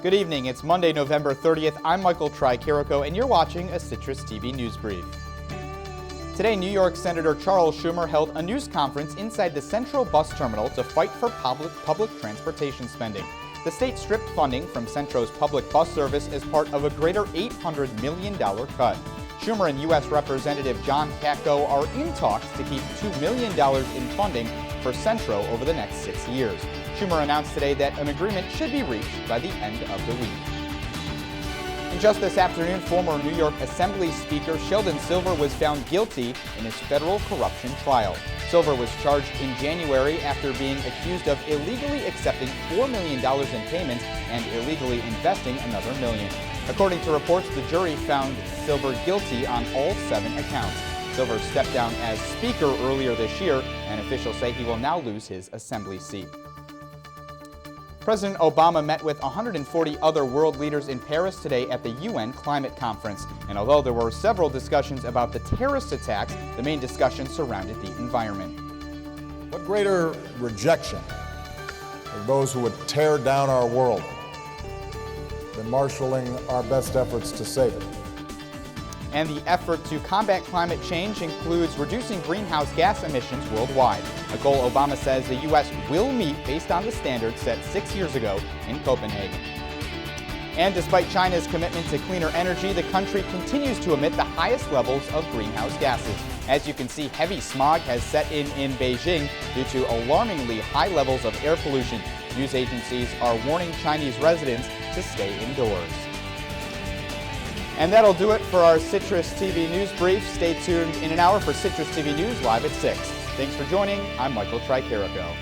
Good evening. It's Monday, November 30th. I'm Michael Tricarico, and you're watching a Citrus TV News Brief. Today, New York Senator Charles Schumer held a news conference inside the Central Bus Terminal to fight for public transportation spending. The state stripped funding from Centro's public bus service as part of a greater $800 million cut. Schumer and U.S. Representative John Katko are in talks to keep $2 million in funding for Centro over the next 6 years. Schumer announced today that an agreement should be reached by the end of the week. And just this afternoon, former New York Assembly Speaker Sheldon Silver was found guilty in his federal corruption trial. Silver was charged in January after being accused of illegally accepting $4 million in payments and illegally investing another $1 million. According to reports, the jury found Silver guilty on all 7 accounts. Silver stepped down as Speaker earlier this year, and officials say he will now lose his Assembly seat. President Obama met with 140 other world leaders in Paris today at the UN Climate Conference. And although there were several discussions about the terrorist attacks, the main discussion surrounded the environment. What greater rejection of those who would tear down our world than marshaling our best efforts to save it? And the effort to combat climate change includes reducing greenhouse gas emissions worldwide, a goal Obama says the U.S. will meet based on the standards set 6 years ago in Copenhagen. And despite China's commitment to cleaner energy, the country continues to emit the highest levels of greenhouse gases. As you can see, heavy smog has set in Beijing due to alarmingly high levels of air pollution. News agencies are warning Chinese residents to stay indoors. And that'll do it for our Citrus TV News Brief. Stay tuned in an hour for Citrus TV News live at 6. Thanks for joining. I'm Michael Tricarico.